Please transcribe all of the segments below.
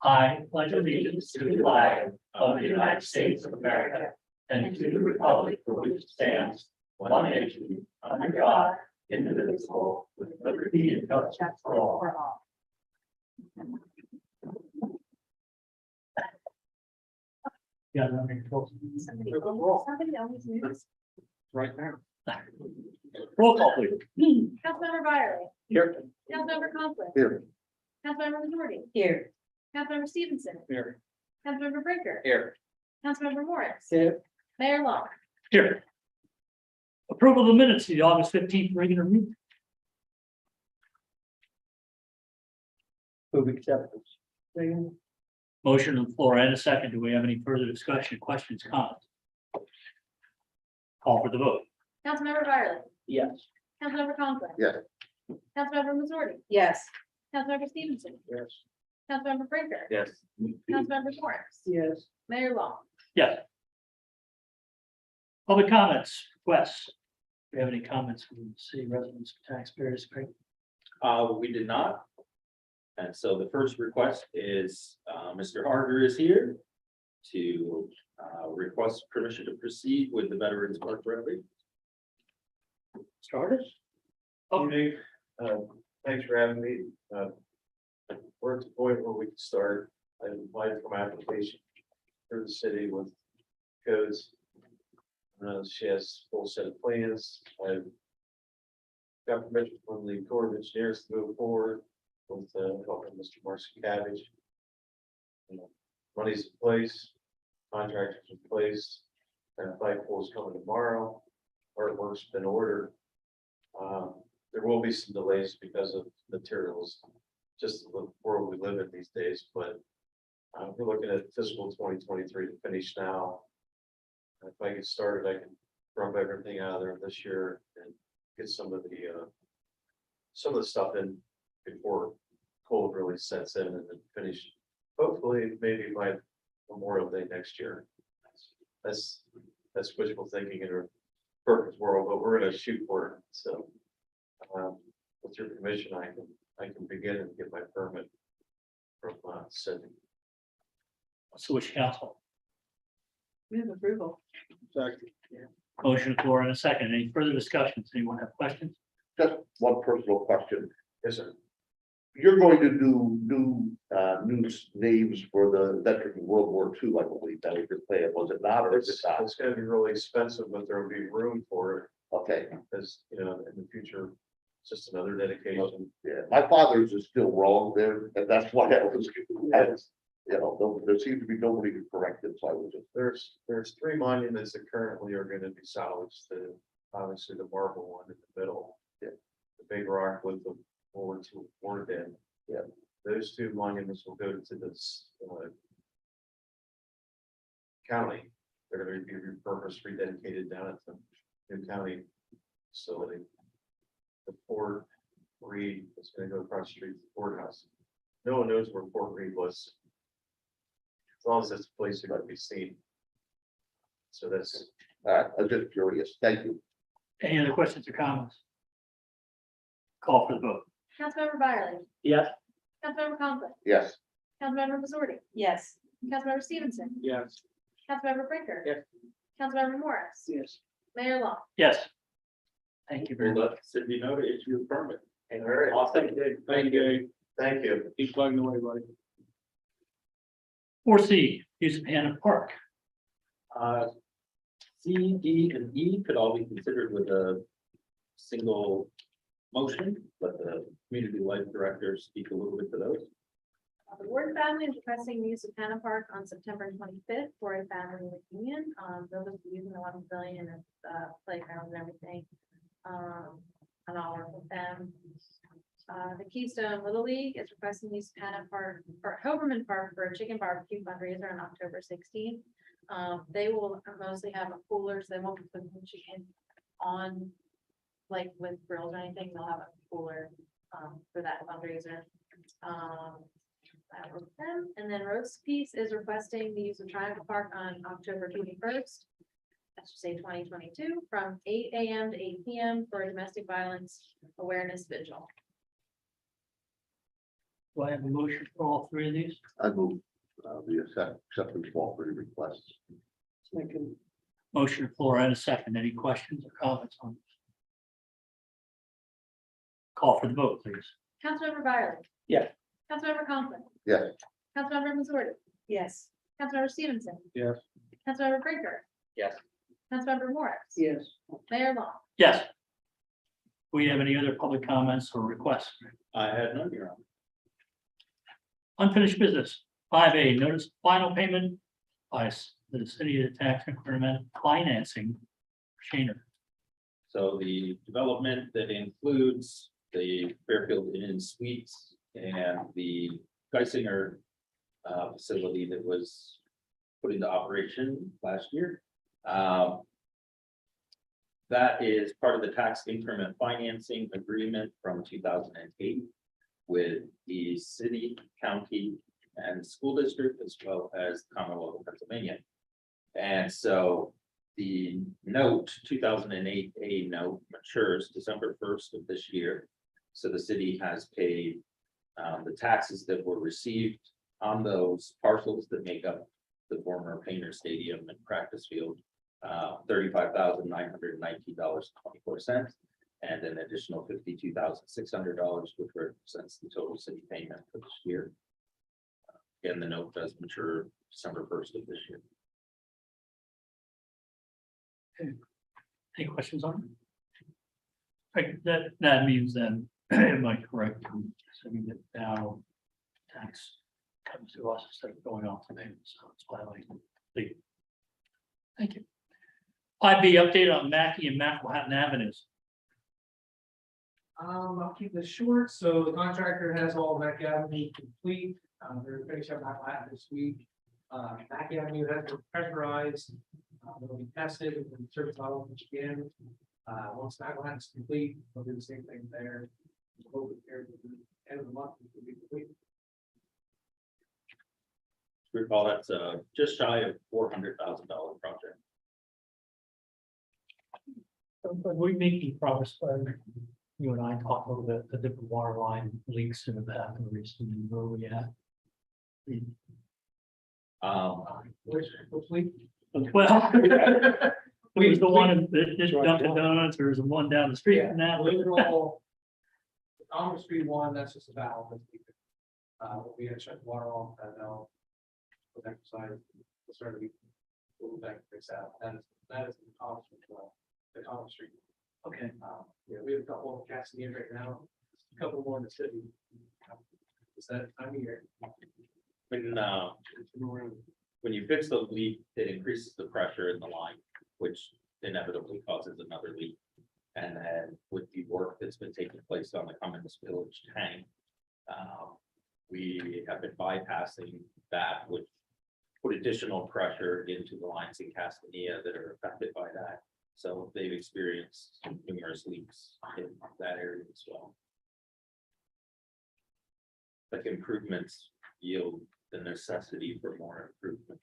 I pledge allegiance to the flag of the United States of America and to the republic for which it stands, one nation, under God, indivisible, with liberty and justice for all. Yeah, let me go. Somebody always moves. Right now. Roll call, please. Councilmember Byerly. Here. Councilmember Conklin. Here. Councilmember Missouri. Here. Councilmember Stevenson. Here. Councilmember Brinker. Here. Councilmember Morris. Here. Mayor Long. Here. Approval of the minutes of the August 15th regular meeting. Move acceptance. Motion on the floor and a second. Do we have any further discussion, questions, comments? Call for the vote. Councilmember Byerly. Yes. Councilmember Conklin. Yes. Councilmember Missouri. Yes. Councilmember Stevenson. Yes. Councilmember Brinker. Yes. Councilmember Morris. Yes. Mayor Long. Yes. Public comments, requests. Do you have any comments from city residents, taxpayers? Great. We did not. And so the first request is, Mr. Harder is here to, request permission to proceed with the Veterans Park renovation. Started? Evening, thanks for having me. We're at the point where we can start. I applied for my application through the city with codes. She has a full set of plans. I've got permission from the Corps of Engineers to move forward with helping Mr. Marcy Cabbage. Money's in place, contractors in place, and flagpole's coming tomorrow. Artwork's been ordered. There will be some delays because of materials, just the world we live in these days, but we're looking at fiscal 2023 to finish now. If I get started, I can dump everything out of there this year and get some of the stuff in before cold really sets in, and then finish hopefully maybe by Memorial Day next year. That's wishful thinking in a perfect world, but we're gonna shoot for it. So with your permission, I can begin and get my permit from Sydney. So which council? Move approval. Motion on the floor and a second. Any further discussions? Anyone have questions? Just one personal question. Yes, sir. You're going to do new names for the veteran of World War II, I believe that was your plan, was it not, or is it not? It's gonna be really expensive, but there will be room for it, Okay, because, in the future, it's just another dedication. yeah, my father's is still wrong there, and that's why there seems to be nobody to correct it, so I was just. There's three monuments that currently are gonna be salvaged. Obviously the marble one in the middle. Yeah. The big rock with the World War II award in. Yeah. Those two monuments will go to this county. They're gonna be repurposed, rededicated down at the new county facility. The Fort Reed is gonna go across the street to the courthouse. No one knows where Fort Reed was. As long as it's a place you're gonna be seen. So that's, I was just curious, thank you. Any other questions or comments? Call for the vote. Councilmember Byerly. Yes. Councilmember Conklin. Yes, Councilmember Missouri. Yes. Councilmember Stevenson. Yes. Councilmember Brinker. Yes. Councilmember Morris. Yes. Mayor Long. Yes. Thank you very We'll much. let Cindy know to issue a permit. all right, Awesome. thank you. Keep plugging away, buddy. 4C, use of Hannah Park. C, D, and E could all be considered with a single motion, but the community life director speak a little bit to those. The Ward family is requesting the use of Hannah Park on September 25th for a family reunion. They'll just be using the 1 pavilion and playground and everything. And I'll work with them. The Keystone Little League is requesting the use of Hannah Park or Hoberman Park for a chicken barbecue fundraiser on October 16th. They will mostly have a coolers. They won't be putting chicken on like with grills or anything. They'll have a cooler for that fundraiser. That was them. And then Roast Peace is requesting the use of Triangle Park on October 21st. I should say 2022 from 8 a.m. to 8 p.m. for a domestic violence awareness vigil. Do I have a motion for all three of these? I move, the acceptance of all three requests. Second. Motion floor and a second. Any questions or comments on this? Call for the vote, please. Councilmember Byerly. Yes. Councilmember Conklin. Yes. Councilmember Missouri. Yes. Councilmember Stevenson. Yes. Councilmember Brinker. Yes. Councilmember Morris. Yes. Mayor Long. Yes. We have any other public comments or requests? I had none, Your Honor. Unfinished business. 5A, notice final payment by the city of the tax increment financing. Shaner. So the development that includes the Fairfield Inn Suites and the Geisinger facility that was put into operation last year. That is part of the tax increment financing agreement from 2008 with the city, county, and school district, as well as the Commonwealth of Pennsylvania. And so the note, 2008 A note matures December 1st of this year. So the city has paid the taxes that were received on those parcels that make up the former Painter Stadium and practice field. $35,919.24, and an additional $52,600, which represents the total city payment for this year. Again, the note does mature December 1st of this year. Any questions on it? Right, that means then, am I correct? So we get now tax comes to us instead of going off the payment, so it's violating. Thank you. 5B update on Mackey and Maclehattan Avenues. I'll keep this short. So the contractor has all Mac Avenue complete. They're finishing up Maclehattan this week. Mac Avenue has been pressurized. They'll be tested and service level again. Once Maclehattan's complete, they'll do the same thing there. Hope it there at the end of the month, it will be complete. Recall that's just shy of $400,000 project. Are we making progress? You and I talked a little bit, the different water line leaks in the back of recently, where are we at? Which week? Well, there was the one that just Dunkin' Donuts, there was the one down the street from that. Those are all. On the street one, that's just a valve. We had to shut the water off and now. With exercise, we'll start to be. We'll back to fix out. That is the Thomas Street. Okay, Yeah, we have a couple of cats in here right now, a couple more in the city. Is that time of year? When you fix the leak, it increases the pressure in the line, which inevitably causes another leak. And then with the work that's been taking place on the Cummins Village tank, we have been bypassing that, which put additional pressure into the lines in Castania that are affected by that. So they've experienced numerous leaks in that area as well. Like improvements yield the necessity for more improvement.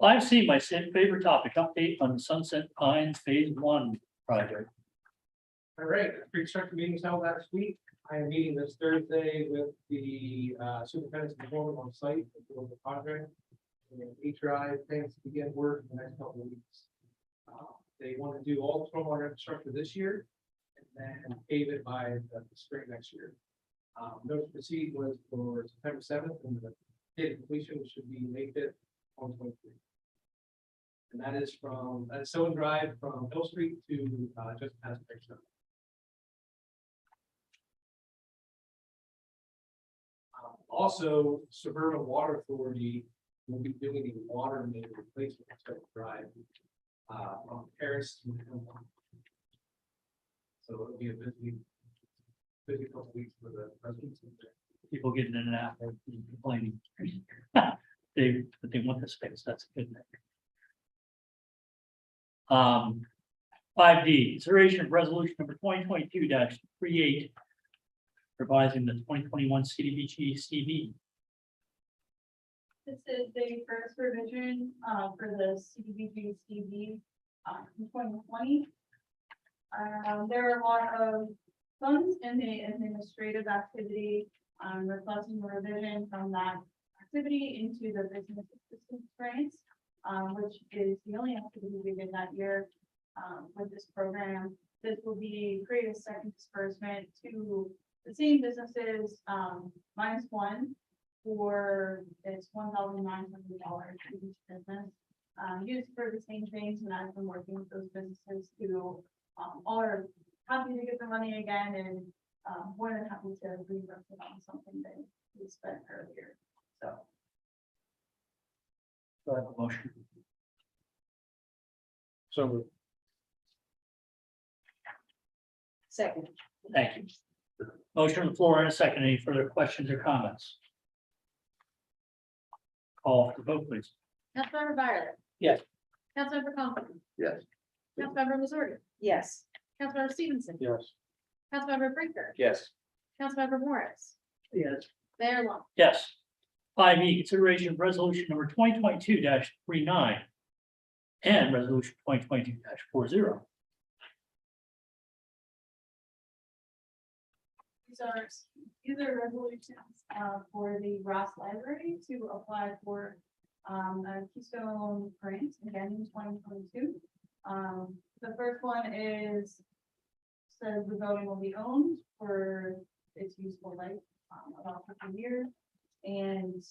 I've seen my favorite topic, update on Sunset Pines Phase 1 project. All right, pre-construction meetings held last week. I am meeting this Thursday with the superintendent's performance on site for the project. And HRI plans to begin work in the next couple of weeks. They want to do all the stormwater infrastructure this year and then pave it by the spring next year. Notice to proceed was for September 7th and the date of completion should be May 5th, 2023. And that is from Sylvan Drive from Hill Street to just past Bridgestone. Also, Suburban Water Authority will be doing the water main replacement at Sylvan Drive from Paris to Hilltop. So it'll be a busy couple weeks for the residents. People getting in and out, they're complaining. But they want the space, that's a good thing. 5D, consideration of resolution number 2022-38, revising the 2021 CDBG CV. This is the first revision for the CDBG CV in 2020. There are a lot of funds in the administrative activity, requesting a revision from that activity into the business assistance grants, which is the only activity we did that year, with this program. This will be create a second disbursement to the same businesses, -1 for it's $1,900 to each business. Used for the same things, and I've been working with those businesses who are happy to get the money again and more than happy to reimburse it on something that we spent earlier. So Do I have a motion? So Second. Thank you. Motion on the floor and a second. Any further questions or comments? Call for the vote, please. Councilmember Byerly. Yes. Councilmember Conklin. Yes. Councilmember Missouri. Yes. Councilmember Stevenson. yes. Councilmember Brinker. Yes. Councilmember Morris. Yes. Mayor Long. Yes. 5E, consideration of resolution number 2022-39 and resolution 2022-40. These are resolutions for the Ross Library to apply for a Keystone grant again in 2022. The first one is says the building will be owned for its useful life, about 50 years. And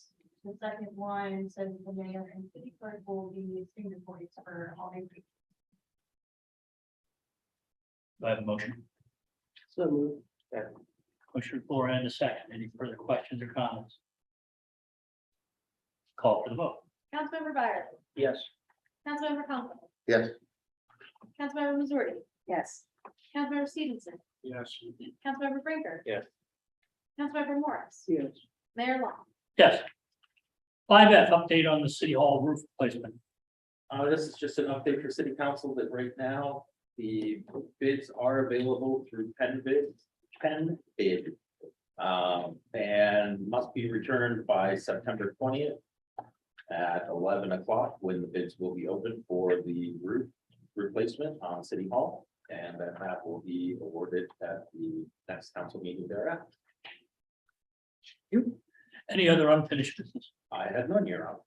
the second one says the mayor and city clerk will be signatories for all these. Do I have a motion? So moved. Motion on the floor and a second. Any further questions or comments? Call for the vote. Councilmember Byerly. Yes. Councilmember Conklin. Yes. Councilmember Missouri. Yes. Councilmember Stevenson. Yes. Councilmember Brinker. Yes. Councilmember Morris. Yes. Mayor Long. Yes. 5F, update on the city hall roof replacement. This is just an update for city council that right now, the bids are available through Penn Bid. And must be returned by September 20th at 11 o'clock, when the bids will be open for the roof replacement on City Hall. And then that will be awarded at the next council meeting thereafter. Any other unfinished business? I had none, Your Honor.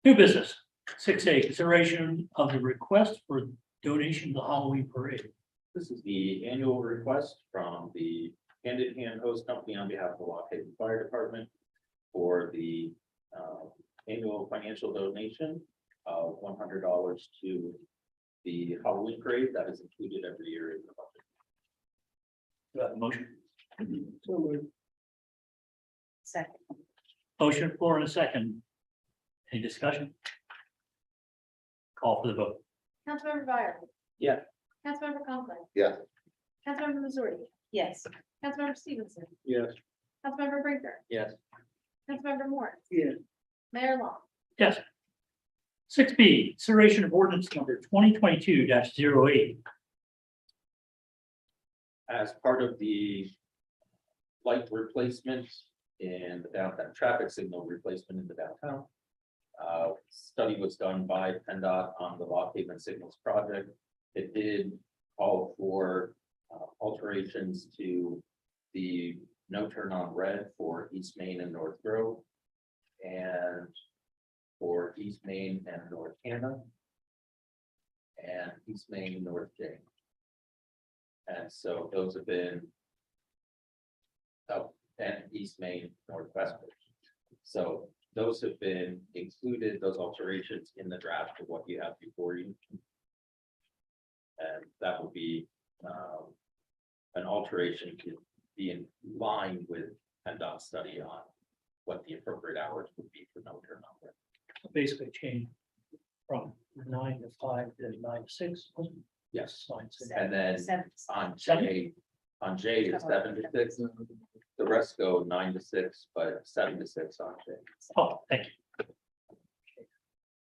New business. 6A, consideration of the request for donation to the Halloween parade. This is the annual request from the Hand in Hand Hose Company on behalf of the Lock Haven Fire Department for the annual financial donation of $100 to the Halloween parade that is included every year in the budget. Do I have a motion? So moved. Second. Motion for and a second. Any discussion? Call for the vote. Councilmember Byerly. Yeah. Councilmember Conklin. Yes. Councilmember Missouri. Yes. Councilmember Stevenson. Yes. Councilmember Brinker. Yes. Councilmember Morris. Yes. Mayor Long. Yes. 6B, consideration of ordinance number 2022-08. As part of the light replacement in the downtown, traffic signal replacement in the downtown. Study was done by PennDOT on the Lock Haven Signals project. It did call for alterations to the no turn on red for East Main and North Grove. And for East Main and North Hannah. And East Main and North Jane. And so those have been. Oh, and East Main, Northwest. So those have been included, those alterations in the draft of what you have before you. And that will be an alteration to be in line with PennDOT study on what the appropriate hours would be for no turn on. Basically change from 9 to 5 to 9 to 6. Yes, Fine, so and then Seven. on J is 7 to 6. The rest go 9 to 6, but 7 to 6 on J. Oh, thank you.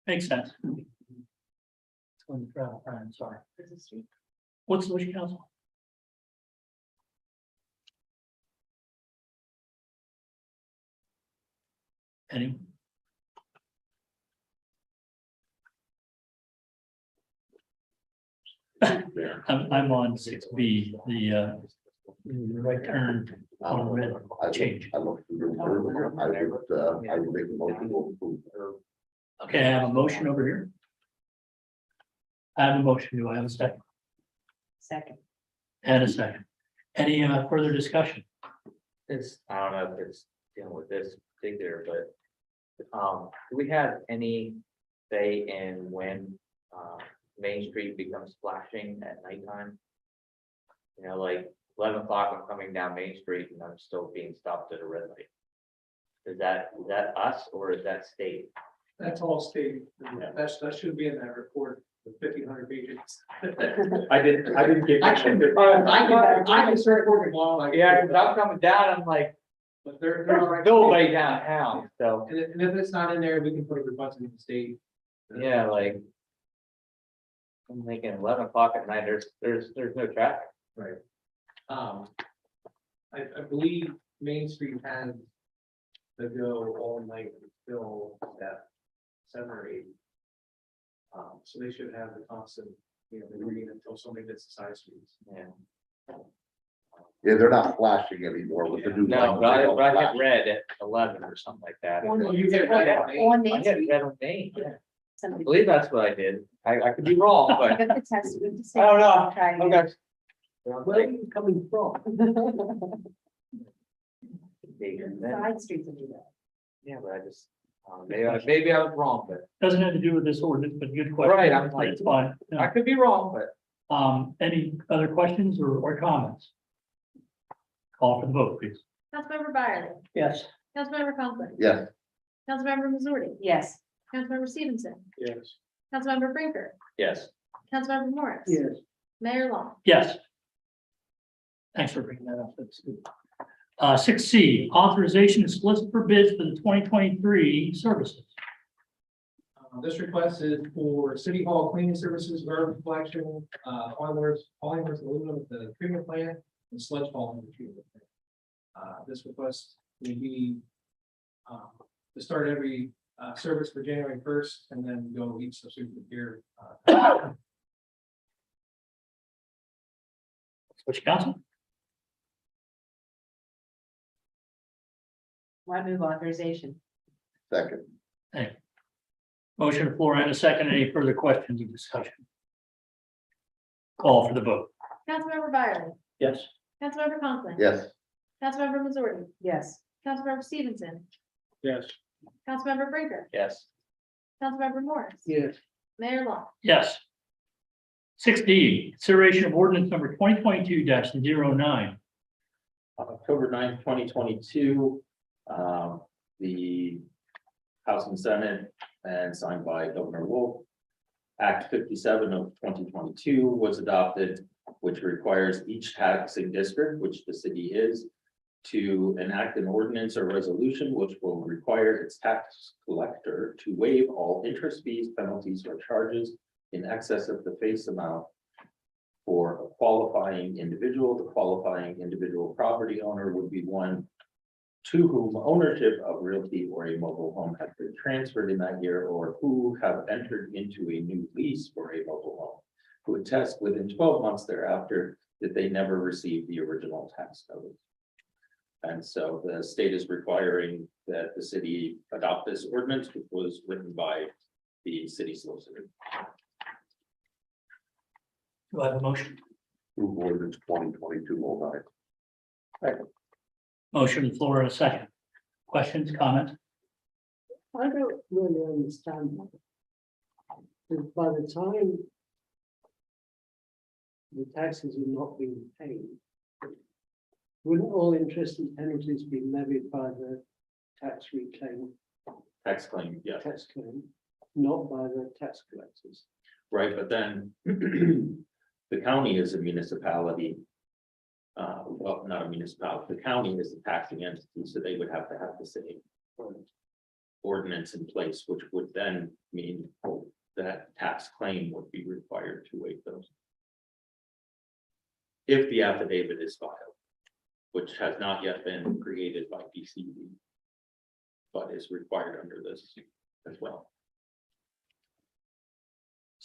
Makes sense. It's going to travel time, sorry. What's the wish, council? Anyone? I'm on 6B, the Right turn on red change. I looked through it earlier. I would make a motion to approve. Okay, I have a motion over here. I have a motion. Do I have a second? Second. And a second. Any further discussion? It's, I don't know if it's dealing with this particular, but. Do we have any say in when, Main Street becomes flashing at nighttime? You know, like 11 o'clock, I'm coming down Main Street and I'm still being stopped at a red light. Is that us or is that state? That's all state. That should be in that report, the 1,500 pages. I didn't get. I can start working along like. Yeah, because I'm coming down, I'm like, But they're there's nobody downtown, so, And if it's not in there, we can put a request in the state. yeah, like. I'm thinking 11 o'clock at night, there's no traffic. Right. I believe Main Street has to go all night until that 7 or 8. So they should have the constant, they're reading until somebody gets the side streets. Yeah. Yeah, they're not flashing anymore with the new. No, lights. but They don't I flash. hit red at 11 or something like that. Oh, you get it right out, eh? On I Main hit Street. red on Main, yeah. I Somebody- believe that's what I did. I could be wrong, but. If it's has to be the I same, don't know. try again. Okay. Where are you coming from? Yeah, Side streets will do that. but I just, maybe I was wrong, but Doesn't have to do with this ordinance, but good question. Right, I'm like- It's fine. I Yeah. could be wrong, but. Any other questions or comments? Call for the vote, please. Councilmember Byerly, Yes. Councilmember Conklin, Yes, Councilmember Missouri, Yes. Councilmember Stevenson, Yes. Councilmember Brinker, Yes. Councilmember Morris. Yes. Mayor Long. Yes. Thanks for bringing that up. That's good. 6C, authorization to solicit for bids for the 2023 services. This request is for City Hall cleaning services, garbage collection, polymers aluminum at the treatment plant, and sludge hauling at the treatment plant. This request will be to start every service for January 1st and then go each subsequent year. Which council? I move authorization. second, Motion floor and a second. Any further questions or discussion? Call for the vote. Councilmember Byerly, Yes. Councilmember Conklin. yes, Councilmember Missouri, Yes. Councilmember Stevenson, Yes. Councilmember Brinker, Yes. Councilmember Morris. Yes. Mayor Long. Yes. 6D, consideration of ordinance number 2022-09. October 9th, 2022, the House and Senate and signed by Governor Wolf. Act 57 of 2022 was adopted, which requires each taxing district, which the city is, to enact an ordinance or resolution which will require its tax collector to waive all interest, fees, penalties, or charges in excess of the face amount for a qualifying individual. The qualifying individual property owner would be one to whom ownership of realty or a mobile home has been transferred in that year, or who have entered into a new lease for a mobile home, who attest within 12 months thereafter that they never received the original tax notice. And so the state is requiring that the city adopt this ordinance, which was written by the city solicitor. Do I have a motion? approve ordinance 2022-09. Motion floor and a second. Questions, comments? I don't really understand that. Because by the time the taxes are not being paid, wouldn't all interest and penalties be levied by the tax reclaim, Tax claim, yeah, tax claim, not by the tax collectors? right, but then the county is a municipality. Well, not a municipality, the county is a taxing entity, so they would have to have the same ordinance in place, which would then mean that tax claim would be required to waive those. If the affidavit is filed, which has not yet been created by DCD, but is required under this as well.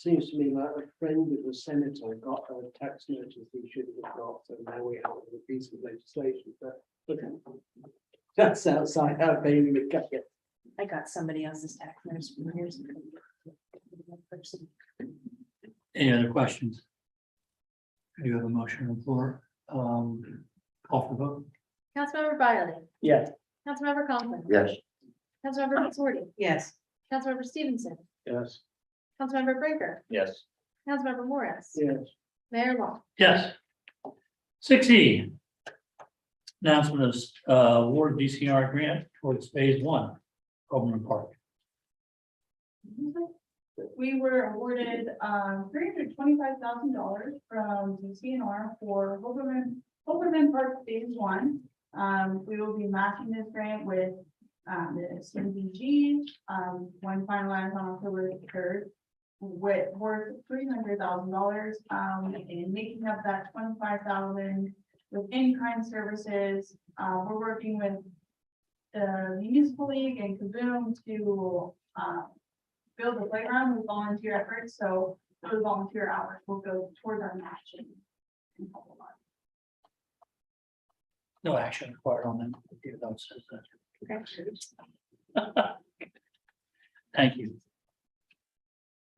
seems to me like a friend of the senator got a tax notice he shouldn't have got, so now we have a piece of legislation, but that's outside our bailiwick. I got somebody else's tax notice from years ago. Any other questions? Do you have a motion on the floor? Call for vote? Councilmember Byerly. Yes. Councilmember Conklin. Yes. Councilmember Fitzgerald. Yes. Councilmember Stevenson. Yes. Councilmember Breaker. Yes. Councilmember Morris. Yes. Mayor Long. Yes. 6E. Announcement of award DCR grant towards phase 1, Overland Park. We were awarded $325,000 from DCNR for Hoberman Park Phase 1. We will be matching this grant with the CDBG, when finalized on October 3rd, with worth $300,000, and making up that $25,000 with in-kind services. We're working with the municipal league and Kaboom to build a playground with volunteer efforts, so those volunteer hours will go towards our matching. in a couple months. No action required on them. Even though it says that. Thank you.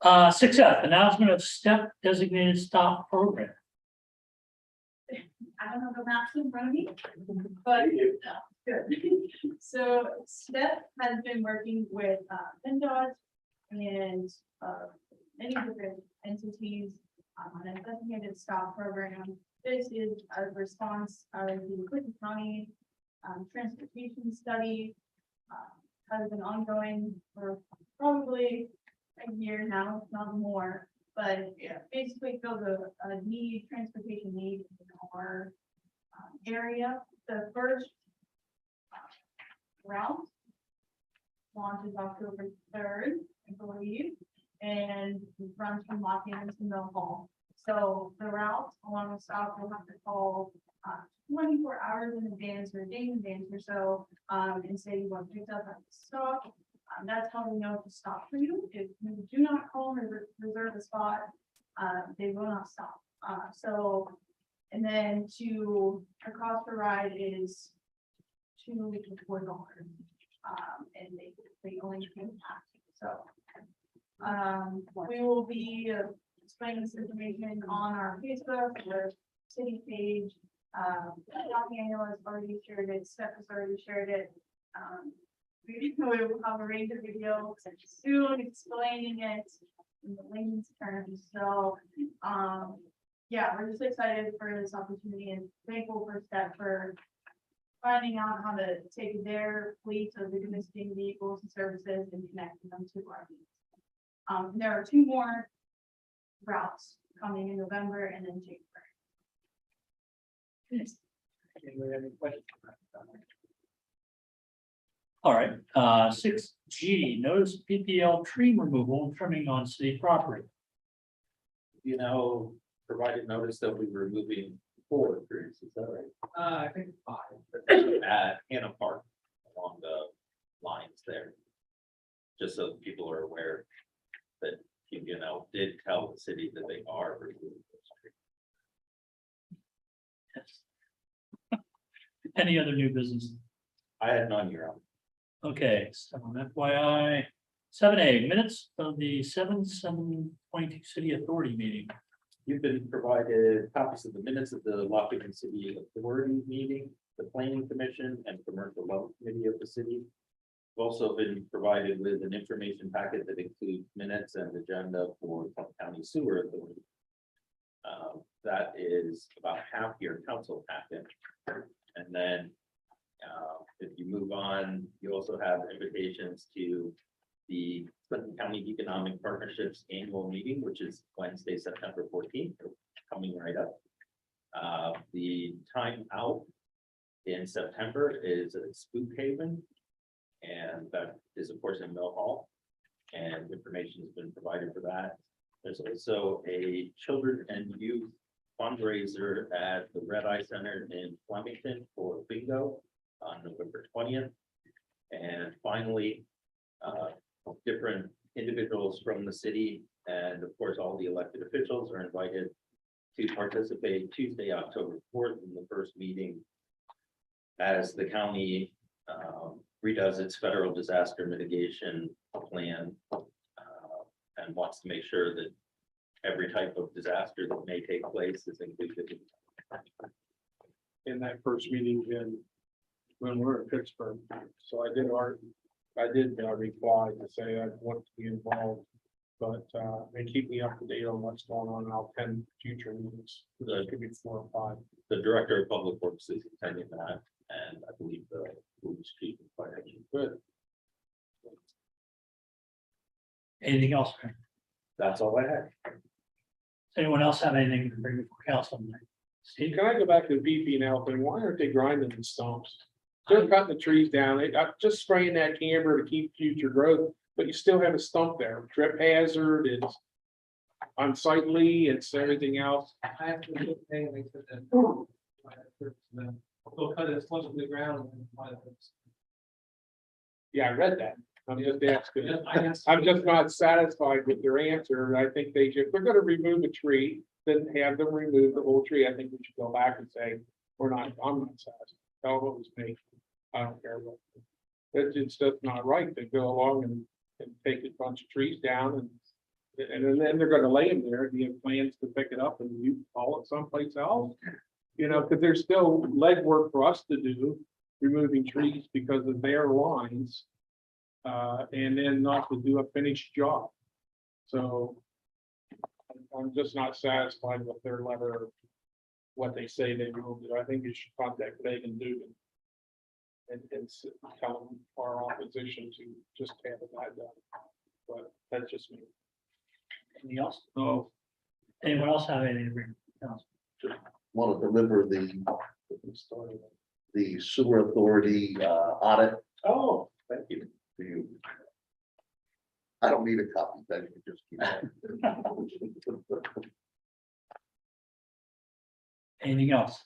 6F, announcement of STEP designated stop program. I don't have the maps in front of me, but good. So STEP has been working with PennDOT and many different entities on a designated stop program. This is a response of the Clinton County transportation study. Has been ongoing for probably a year now, if not more, but yeah, basically fills a need, transportation need in our area. The first route launches October 3rd, I believe, and runs from Lafayette to Mill Hall. So the route along the south will have to call 24 hours in advance or a day in advance or so, and say you want picked up at the stop. That's how we know to stop for you. If you do not call and reserve a spot, they will not stop. And then the cost per ride is $2 to $4. And they only pay tax. So we will be explaining this information on our Facebook, our city page. Daniel has already shared it, Steph has already shared it. We will have a range of videos soon explaining it in the layman's terms. So, yeah, we're just excited for this opportunity and thankful for Steph for finding out how to take their fleet of existing vehicles and services and connecting them to our needs. There are 2 more routes coming in November and then January. Anybody have any questions? All right, 6G, notice PPL tree removal and trimming on city property. You know, provided notice that we were moving 4 trees, is that right? I think 5. At Hannah Park along the lines there. Just so people are aware that, you know, did tell the city that they are removing those trees. Yes. Any other new business? I had none, Your Honor. Okay, so FYI, 7A, minutes of the 7/7/22 City Authority meeting. You've been provided copies of the minutes of the Lafayette City Authority meeting, the Planning Commission and Commercial Law Committee of the city. We've also been provided with an information packet that includes minutes and agenda for Trump County Sewer Authority. That is about half your council packet. And then if you move on, you also have invitations to the Clinton County Economic Partnerships Annual Meeting, which is Wednesday, September 14th, coming right up. The time out in September is at Spook Haven. And that is, of course, in Mill Hall. And information has been provided for that. There's also a children and youth fundraiser at the Red Eye Center in Flemington for bingo on November 20th. And finally, different individuals from the city And of course, all the elected officials are invited to participate Tuesday, October 4th, in the first meeting as the county redoes its federal disaster mitigation plan, and wants to make sure that every type of disaster that may take place is included. In that first meeting, Jen, when we're in Pittsburgh, so I did reply to say I want to be involved. But they keep me up to date on what's going on, and I'll attend future meetings. There could be 4 or 5. The Director of Public Works is attending that, and I believe the police chief and fire chief. Good. Anything else? Does That's all I had. anyone else have anything to bring before council tonight? Steve? Can I go back to the BP now thing? Why aren't they grinding the stumps? They're cutting the trees down. Just spraying that camber to keep future growth, but you still have a stump there. Trip hazard, it's unsightly, it's everything else. I have to look, they said that. They'll cut it as close to the ground. Yeah, I read that. I'm just asking. I'm just not satisfied with their answer. I think they should, if they're gonna remove a tree, then have them remove the whole tree. I think we should go back and say, I'm not satisfied. Tell them it was me. I don't care what. It's just not right to go along and take a bunch of trees down and then they're gonna lay them there. Do you have plans to pick it up and you haul it someplace else? You know, because there's still legwork for us to do, removing trees because of their lines. And then not to do a finished job. So I'm just not satisfied with their letter, what they say they will do. I think you should contact Megan Dugan and tell them our opposition to just have that done. But that's just me. Anything else? Oh, Anyone else have anything to bring before council? Want to deliver the sewer authority audit Oh, thank you. to you. I don't need a copy, then you can just keep it. Anything else?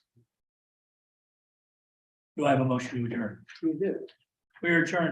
Do I have a motion to adjourn? We do. We are adjourned.